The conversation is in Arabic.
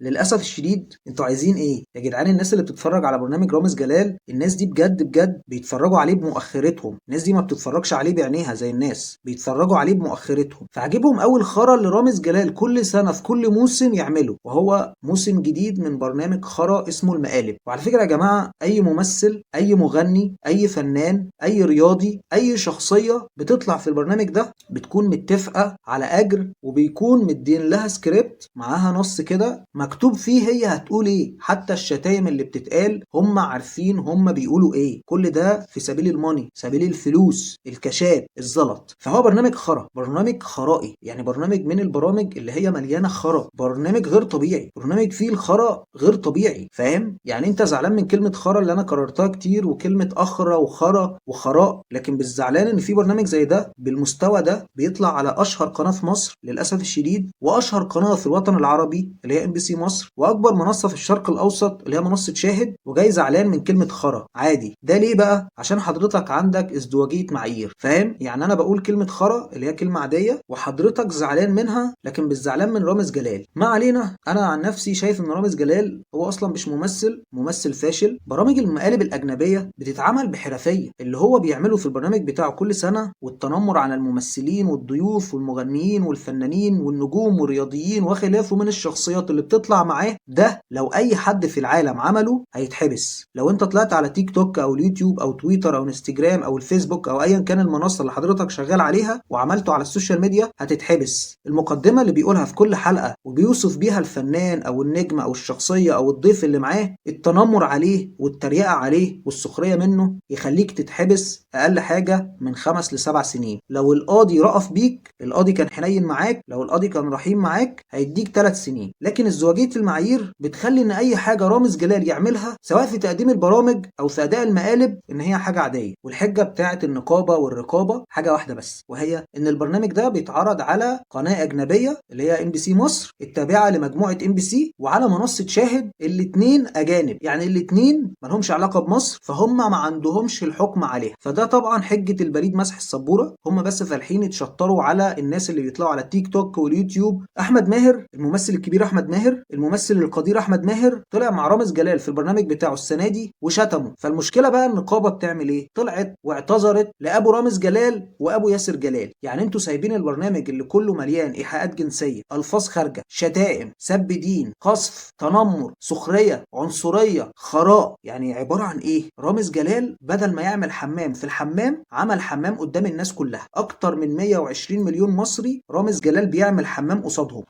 للاسف الشديد انتوا عايزين ايه يا جدعان؟ الناس اللي بتتفرج على برنامج رامز جلال، الناس دي بجد بجد بيتفرجوا عليه بمؤخرتهم. الناس دي ما بتتفرجش عليه بعينيها زي الناس، بيتفرجوا عليه بمؤخرتهم. فعجبهم قوي الخرا اللي رامز جلال كل سنه في كل موسم يعمله، وهو موسم جديد من برنامج خرا اسمه المقالب. وعلى فكره يا جماعه، اي ممثل، اي مغني، اي فنان، اي رياضي، اي شخصيه بتطلع في البرنامج ده بتكون متفقه على اجر، وبيكون مدين لها سكريبت معاها نص كده مكتوب فيه هي هتقول ايه. حتى الشتايم اللي بتتقال هم عارفين هم بيقولوا ايه. كل ده في سبيل الماني، سبيل الفلوس، الكاشات، الزلط. فهو برنامج خرا، برنامج خرائي، يعني برنامج من البرامج اللي هي مليانه خرا، برنامج غير طبيعي، برنامج فيه الخرا غير طبيعي. فاهم؟ يعني انت زعلان من كلمه خرا اللي انا كررتها كتير، وكلمه اخرى وخرا وخراء، لكن مش زعلان ان في برنامج زي ده بالمستوى ده بيطلع على اشهر قناه في مصر للاسف الشديد، واشهر قناه في الوطن العربي اللي هي ام بي سي مصر، واكبر منصه في الشرق الاوسط اللي هي منصه شاهد، وجاي زعلان من كلمه خرا عادي. ده ليه بقى؟ عشان حضرتك عندك ازدواجيه معايير. فاهم؟ يعني انا بقول كلمه خرا اللي هي كلمه عاديه، وحضرتك زعلان منها، لكن مش زعلان من رامز جلال. ما علينا. انا عن نفسي شايف ان رامز جلال هو اصلا مش ممثل فاشل. برامج المقالب الاجنبيه بتتعمل بحرفيه. اللي هو بيعمله في البرنامج بتاعه كل سنه، والتنمر على الممثلين والضيوف والمغنيين والفنانين والنجوم والرياضيين وخلافه من الشخصيات اللي بتطلع معاه، ده لو اي حد في العالم عمله هيتحبس. لو انت طلعت على تيك توك او اليوتيوب او تويتر او انستجرام او الفيسبوك او ايا كان المنصه اللي حضرتك شغال عليها وعملته على السوشيال ميديا هتتحبس. المقدمه اللي بيقولها في كل حلقه وبيوصف بيها الفنان او النجم او الشخصيه او الضيف اللي معاه، التنمر عليه والتريقه عليه والسخريه منه، يخليك تتحبس اقل حاجه من 5 ل7 سنين. لو القاضي رأف بيك، القاضي كان حنين معاك، لو القاضي كان رحيم معاك، هيديك 3 سنين. لكن ازدواجيه المعايير بتخلي ان اي حاجه رامز جلال يعملها سواء في تقديم البرامج او في اداء المقالب ان هي حاجه عاديه. والحجه بتاعه النقابه والرقابه حاجه واحده بس، وهي ان البرنامج ده بيتعرض على قناه اجنبيه اللي هي ام بي سي مصر التابعه لمجموعه ام بي سي، وعلى منصه شاهد. الاتنين اجانب، يعني الاتنين مالهمش علاقه بمصر، فهم ما عندهمش الحكم عليها. فده طبعا حجه البريد مسح السبوره. هم بس فالحين يتشطروا على الناس اللي بيطلعوا على التيك توك واليوتيوب. احمد ماهر الممثل الكبير، احمد ماهر الممثل القدير، احمد ماهر طلع مع رامز جلال في البرنامج بتاعه السنه دي وشتمه. فالمشكله بقى النقابه بتعمل ايه؟ طلعت واعتذرت لابو رامز جلال وابو ياسر جلال. يعني انتوا سايبين البرنامج اللي كله مليان ايحاءات جنسيه، الفاظ خارجه، شتائم، سب دين، قذف، تنمر، سخريه، عنصريه، خراء. يعني عباره عن ايه؟ رامز جلال بدل ما يعمل حمام في الحمام، عمل حمام قدام الناس كلها. اكتر من 120 مليون مصري رامز جلال بيعمل حمام قصادهم.